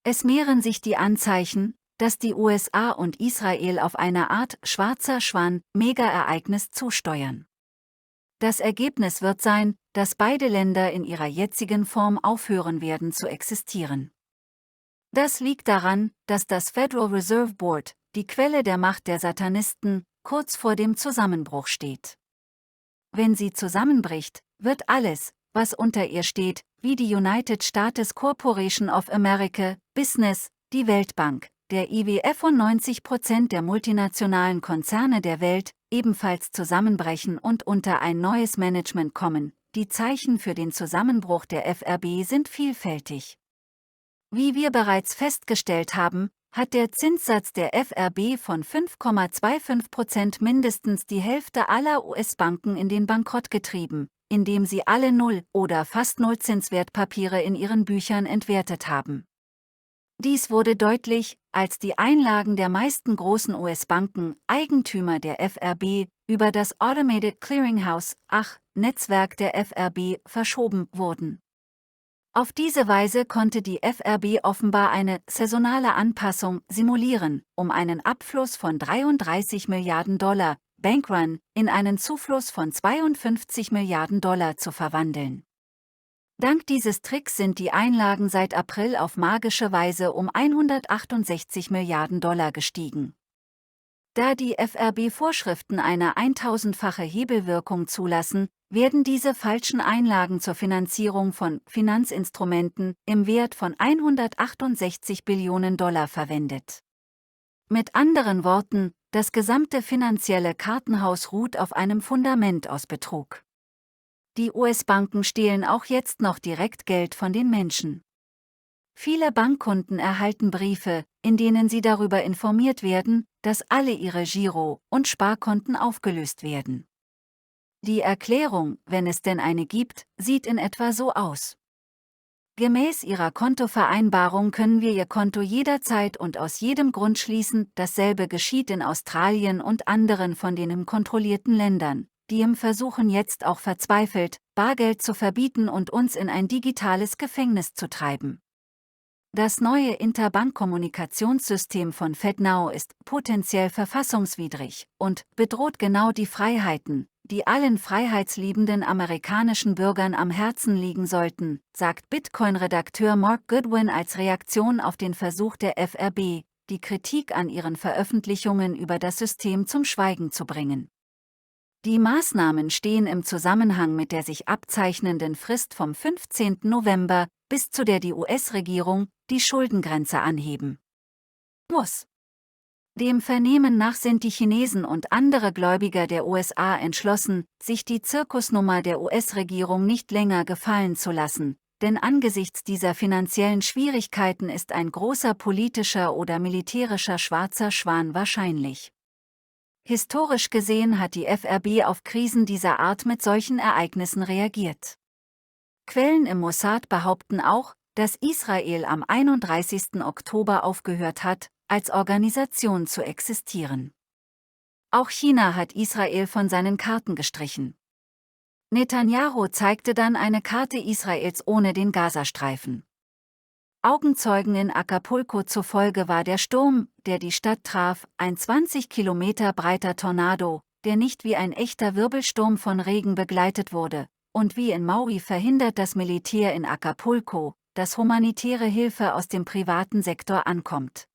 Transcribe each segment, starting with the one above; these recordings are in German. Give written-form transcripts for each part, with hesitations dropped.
Es mehren sich die Anzeichen, dass die USA und Israel auf eine Art schwarzer Schwan-Mega-Ereignis zusteuern. Das Ergebnis wird sein, dass beide Länder in ihrer jetzigen Form aufhören werden zu existieren. Das liegt daran, dass das Federal Reserve Board, die Quelle der Macht der Satanisten, kurz vor dem Zusammenbruch steht. Wenn sie zusammenbricht, wird alles, was unter ihr steht, wie die United States Corporation of America, Business, die Weltbank, der IWF und 90% der multinationalen Konzerne der Welt, ebenfalls zusammenbrechen und unter ein neues Management kommen. Die Zeichen für den Zusammenbruch der FRB sind vielfältig. Wie wir bereits festgestellt haben, hat der Zinssatz der FRB von 5,25% mindestens die Hälfte aller US-Banken in den Bankrott getrieben, indem sie alle Null- oder fast Nullzinswertpapiere in ihren Büchern entwertet haben. Dies wurde deutlich, als die Einlagen der meisten großen US-Banken, Eigentümer der FRB, über das Automated Clearinghouse, Netzwerk der FRB, verschoben wurden. Auf diese Weise konnte die FRB offenbar eine saisonale Anpassung simulieren, um einen Abfluss von 33 Milliarden Dollar, Bankrun, in einen Zufluss von 52 Milliarden Dollar zu verwandeln. Dank dieses Tricks sind die Einlagen seit April auf magische Weise um 168 Milliarden Dollar gestiegen. Da die FRB-Vorschriften eine 1000-fache Hebelwirkung zulassen, werden diese falschen Einlagen zur Finanzierung von Finanzinstrumenten im Wert von 168 Billionen Dollar verwendet. Mit anderen Worten, das gesamte finanzielle Kartenhaus ruht auf einem Fundament aus Betrug. Die US-Banken stehlen auch jetzt noch direkt Geld von den Menschen. Viele Bankkunden erhalten Briefe, in denen sie darüber informiert werden, dass alle ihre Giro- und Sparkonten aufgelöst werden. Die Erklärung, wenn es denn eine gibt, sieht in etwa so aus. Gemäß Ihrer Kontovereinbarung können wir Ihr Konto jederzeit und aus jedem Grund schließen. Dasselbe geschieht in Australien und anderen von den kontrollierten Ländern, die versuchen jetzt auch verzweifelt, Bargeld zu verbieten und uns in ein digitales Gefängnis zu treiben. Das neue Interbankkommunikationssystem von FedNow ist potenziell verfassungswidrig und bedroht genau die Freiheiten, die allen freiheitsliebenden amerikanischen Bürgern am Herzen liegen sollten, sagt Bitcoin-Redakteur Mark Goodwin als Reaktion auf den Versuch der FRB, die Kritik an ihren Veröffentlichungen über das System zum Schweigen zu bringen. Die Maßnahmen stehen im Zusammenhang mit der sich abzeichnenden Frist vom 15. November, bis zu der die US-Regierung die Schuldengrenze anheben muss. Dem Vernehmen nach sind die Chinesen und andere Gläubiger der USA entschlossen, sich die Zirkusnummer der US-Regierung nicht länger gefallen zu lassen, denn angesichts dieser finanziellen Schwierigkeiten ist ein großer politischer oder militärischer schwarzer Schwan wahrscheinlich. Historisch gesehen hat die FRB auf Krisen dieser Art mit solchen Ereignissen reagiert. Quellen im Mossad behaupten auch, dass Israel am 31. Oktober aufgehört hat, als Organisation zu existieren. Auch China hat Israel von seinen Karten gestrichen. Netanyahu zeigte dann eine Karte Israels ohne den Gazastreifen. Augenzeugen in Acapulco zufolge war der Sturm, der die Stadt traf, ein 20 Kilometer breiter Tornado, der nicht wie ein echter Wirbelsturm von Regen begleitet wurde, und wie in Maui verhindert das Militär in Acapulco, dass humanitäre Hilfe aus dem privaten Sektor ankommt.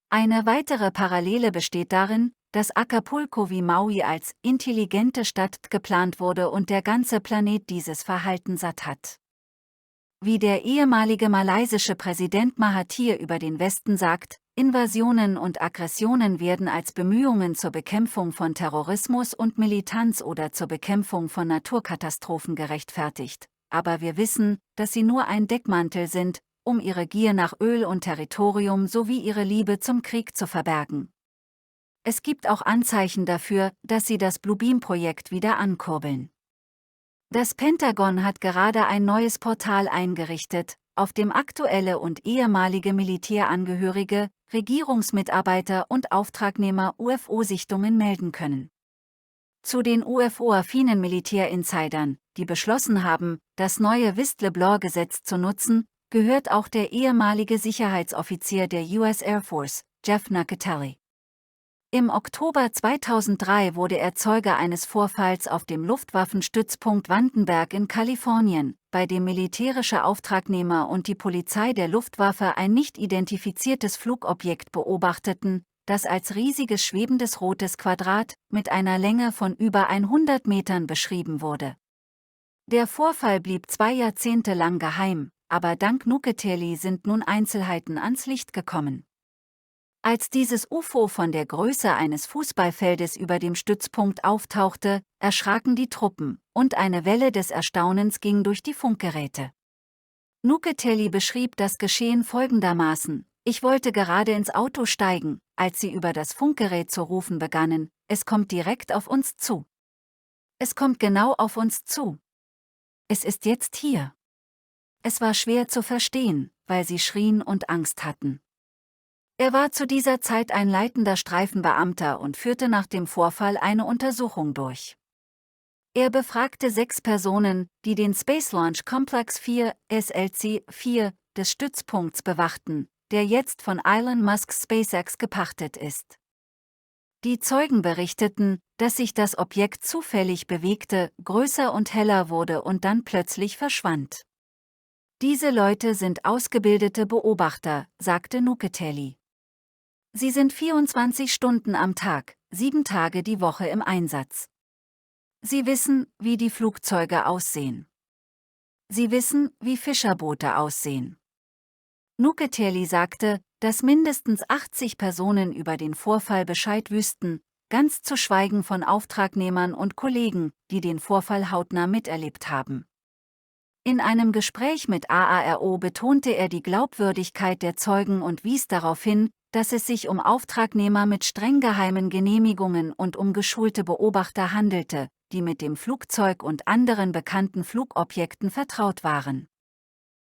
Eine weitere Parallele besteht darin, dass Acapulco wie Maui als intelligente Stadt geplant wurde und der ganze Planet dieses Verhalten satt hat. Wie der ehemalige malaysische Präsident Mahathir über den Westen sagt, Invasionen und Aggressionen werden als Bemühungen zur Bekämpfung von Terrorismus und Militanz oder zur Bekämpfung von Naturkatastrophen gerechtfertigt, aber wir wissen, dass sie nur ein Deckmantel sind, um ihre Gier nach Öl und Territorium sowie ihre Liebe zum Krieg zu verbergen. Es gibt auch Anzeichen dafür, dass sie das Bluebeam-Projekt wieder ankurbeln. Das Pentagon hat gerade ein neues Portal eingerichtet, auf dem aktuelle und ehemalige Militärangehörige, Regierungsmitarbeiter und Auftragnehmer UFO-Sichtungen melden können. Zu den UFO-affinen Militärinsidern, die beschlossen haben, das neue Whistleblower-Gesetz zu nutzen, gehört auch der ehemalige Sicherheitsoffizier der US Air Force, Jeff Nacatelli. Im Oktober 2003 wurde er Zeuge eines Vorfalls auf dem Luftwaffenstützpunkt Vandenberg in Kalifornien, bei dem militärische Auftragnehmer und die Polizei der Luftwaffe ein nicht identifiziertes Flugobjekt beobachteten, das als riesiges schwebendes rotes Quadrat mit einer Länge von über 100 Metern beschrieben wurde. Der Vorfall blieb 2 Jahrzehnte lang geheim, aber dank Nacatelli sind nun Einzelheiten ans Licht gekommen. Als dieses UFO von der Größe eines Fußballfeldes über dem Stützpunkt auftauchte, erschraken die Truppen, und eine Welle des Erstaunens ging durch die Funkgeräte. Nacatelli beschrieb das Geschehen folgendermaßen: Ich wollte gerade ins Auto steigen, als sie über das Funkgerät zu rufen begannen, es kommt direkt auf uns zu. Es kommt genau auf uns zu. Es ist jetzt hier. Es war schwer zu verstehen, weil sie schrien und Angst hatten. Er war zu dieser Zeit ein leitender Streifenbeamter und führte nach dem Vorfall eine Untersuchung durch. Er befragte 6 Personen, die den Space Launch Complex 4, SLC-4, des Stützpunkts bewachten, der jetzt von Elon Musks SpaceX gepachtet ist. Die Zeugen berichteten, dass sich das Objekt zufällig bewegte, größer und heller wurde und dann plötzlich verschwand. Diese Leute sind ausgebildete Beobachter, sagte Nacatelli. Sie sind 24 Stunden am Tag, 7 Tage die Woche im Einsatz. Sie wissen, wie die Flugzeuge aussehen. Sie wissen, wie Fischerboote aussehen. Nacatelli sagte, dass mindestens 80 Personen über den Vorfall Bescheid wüssten, ganz zu schweigen von Auftragnehmern und Kollegen, die den Vorfall hautnah miterlebt haben. In einem Gespräch mit AARO betonte er die Glaubwürdigkeit der Zeugen und wies darauf hin, dass es sich um Auftragnehmer mit streng geheimen Genehmigungen und um geschulte Beobachter handelte, die mit dem Flugzeug und anderen bekannten Flugobjekten vertraut waren.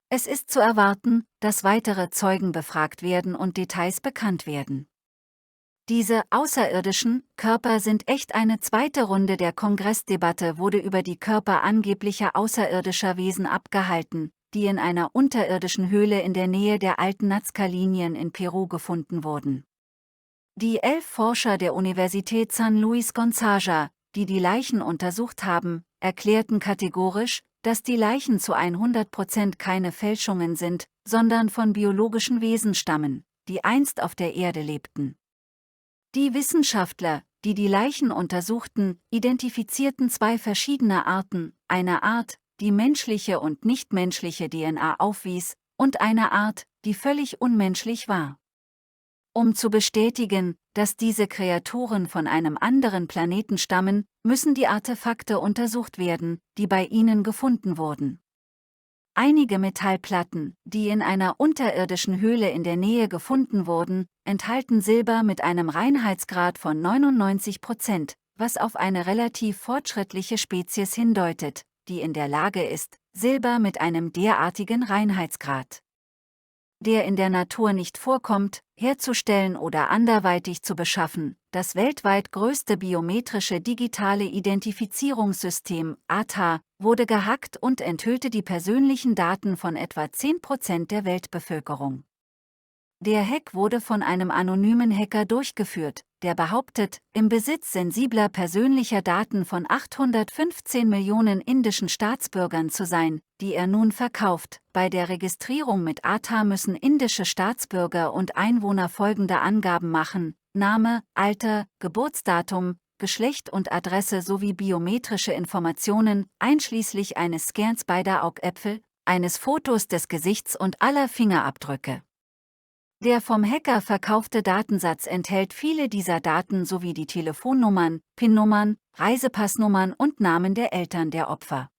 Es ist zu erwarten, dass weitere Zeugen befragt werden und Details bekannt werden. Diese außerirdischen Körper sind echt. Eine zweite Runde der Kongressdebatte wurde über die Körper angeblicher außerirdischer Wesen abgehalten, die in einer unterirdischen Höhle in der Nähe der alten Nazca-Linien in Peru gefunden wurden. Die 11 Forscher der Universität San Luis Gonzaga, die die Leichen untersucht haben, erklärten kategorisch, dass die Leichen zu 100% keine Fälschungen sind, sondern von biologischen Wesen stammen, die einst auf der Erde lebten. Die Wissenschaftler, die die Leichen untersuchten, identifizierten 2 verschiedene Arten, eine Art, die menschliche und nichtmenschliche DNA aufwies, und eine Art, die völlig unmenschlich war. Um zu bestätigen, dass diese Kreaturen von einem anderen Planeten stammen, müssen die Artefakte untersucht werden, die bei ihnen gefunden wurden. Einige Metallplatten, die in einer unterirdischen Höhle in der Nähe gefunden wurden, enthalten Silber mit einem Reinheitsgrad von 99%, was auf eine relativ fortschrittliche Spezies hindeutet, die in der Lage ist, Silber mit einem derartigen Reinheitsgrad, der in der Natur nicht vorkommt, herzustellen oder anderweitig zu beschaffen. Das weltweit größte biometrische digitale Identifizierungssystem, ATA, wurde gehackt und enthüllte die persönlichen Daten von etwa 10% der Weltbevölkerung. Der Hack wurde von einem anonymen Hacker durchgeführt, der behauptet, im Besitz sensibler persönlicher Daten von 815 Millionen indischen Staatsbürgern zu sein, die er nun verkauft. Bei der Registrierung mit ATA müssen indische Staatsbürger und Einwohner folgende Angaben machen: Name, Alter, Geburtsdatum, Geschlecht und Adresse sowie biometrische Informationen, einschließlich eines Scans beider Augäpfel, eines Fotos des Gesichts und aller Fingerabdrücke. Der vom Hacker verkaufte Datensatz enthält viele dieser Daten sowie die Telefonnummern, PIN-Nummern, Reisepassnummern und Namen der Eltern der Opfer.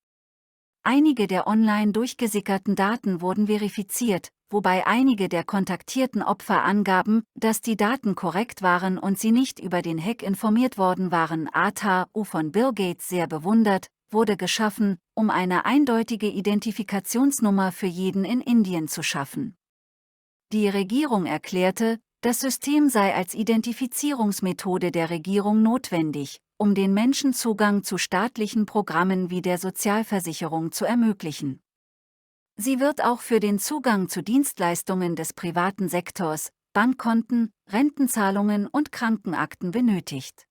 Einige der online durchgesickerten Daten wurden verifiziert, wobei einige der kontaktierten Opfer angaben, dass die Daten korrekt waren und sie nicht über den Hack informiert worden waren. ATA, von Bill Gates sehr bewundert, wurde geschaffen, um eine eindeutige Identifikationsnummer für jeden in Indien zu schaffen. Die Regierung erklärte, das System sei als Identifizierungsmethode der Regierung notwendig, um den Menschen Zugang zu staatlichen Programmen wie der Sozialversicherung zu ermöglichen. Sie wird auch für den Zugang zu Dienstleistungen des privaten Sektors, Bankkonten, Rentenzahlungen und Krankenakten benötigt.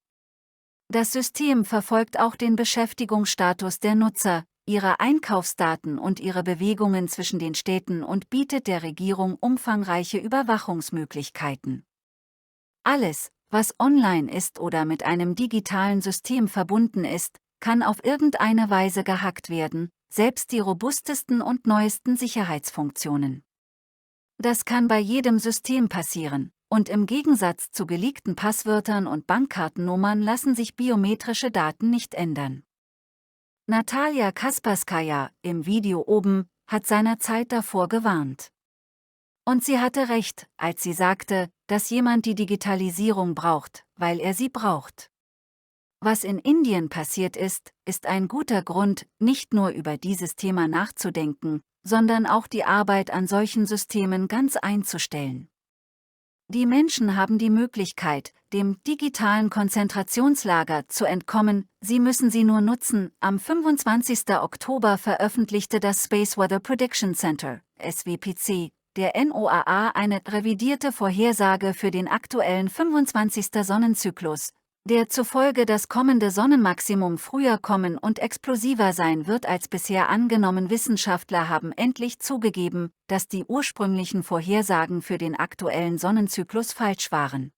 Das System verfolgt auch den Beschäftigungsstatus der Nutzer, ihre Einkaufsdaten und ihre Bewegungen zwischen den Städten und bietet der Regierung umfangreiche Überwachungsmöglichkeiten. Alles, was online ist oder mit einem digitalen System verbunden ist, kann auf irgendeine Weise gehackt werden, selbst die robustesten und neuesten Sicherheitsfunktionen. Das kann bei jedem System passieren, und im Gegensatz zu geleakten Passwörtern und Bankkartennummern lassen sich biometrische Daten nicht ändern. Natalia Kasperskaja, im Video oben, hat seinerzeit davor gewarnt. Und sie hatte recht, als sie sagte, dass jemand die Digitalisierung braucht, weil er sie braucht. Was in Indien passiert ist ein guter Grund, nicht nur über dieses Thema nachzudenken, sondern auch die Arbeit an solchen Systemen ganz einzustellen. Die Menschen haben die Möglichkeit, dem digitalen Konzentrationslager zu entkommen, sie müssen sie nur nutzen. Am 25. Oktober veröffentlichte das Space Weather Prediction Center, SWPC, der NOAA eine revidierte Vorhersage für den aktuellen 25. Sonnenzyklus, der zufolge das kommende Sonnenmaximum früher kommen und explosiver sein wird als bisher angenommen. Wissenschaftler haben endlich zugegeben, dass die ursprünglichen Vorhersagen für den aktuellen Sonnenzyklus falsch waren.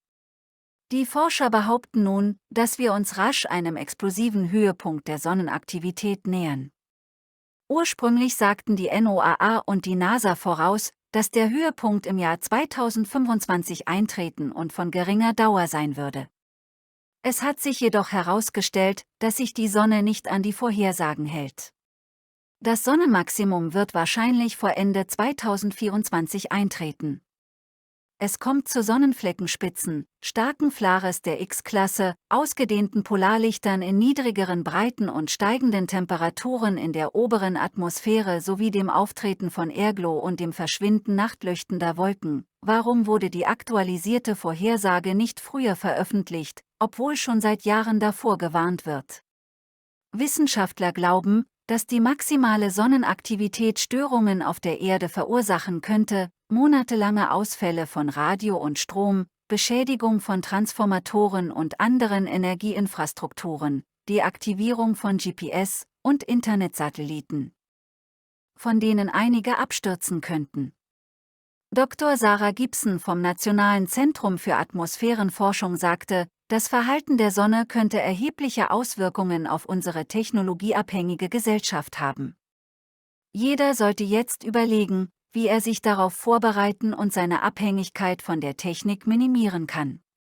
Die Forscher behaupten nun, dass wir uns rasch einem explosiven Höhepunkt der Sonnenaktivität nähern. Ursprünglich sagten die NOAA und die NASA voraus, dass der Höhepunkt im Jahr 2025 eintreten und von geringer Dauer sein würde. Es hat sich jedoch herausgestellt, dass sich die Sonne nicht an die Vorhersagen hält. Das Sonnenmaximum wird wahrscheinlich vor Ende 2024 eintreten. Es kommt zu Sonnenfleckenspitzen, starken Flares der X-Klasse, ausgedehnten Polarlichtern in niedrigeren Breiten und steigenden Temperaturen in der oberen Atmosphäre sowie dem Auftreten von Airglow und dem Verschwinden nachtleuchtender Wolken. Warum wurde die aktualisierte Vorhersage nicht früher veröffentlicht, obwohl schon seit Jahren davor gewarnt wird? Wissenschaftler glauben, dass die maximale Sonnenaktivität Störungen auf der Erde verursachen könnte, monatelange Ausfälle von Radio und Strom, Beschädigung von Transformatoren und anderen Energieinfrastrukturen, Deaktivierung von GPS- und Internetsatelliten, von denen einige abstürzen könnten. Dr. Sarah Gibson vom Nationalen Zentrum für Atmosphärenforschung sagte, das Verhalten der Sonne könnte erhebliche Auswirkungen auf unsere technologieabhängige Gesellschaft haben. Jeder sollte jetzt überlegen, wie er sich darauf vorbereiten und seine Abhängigkeit von der Technik minimieren kann.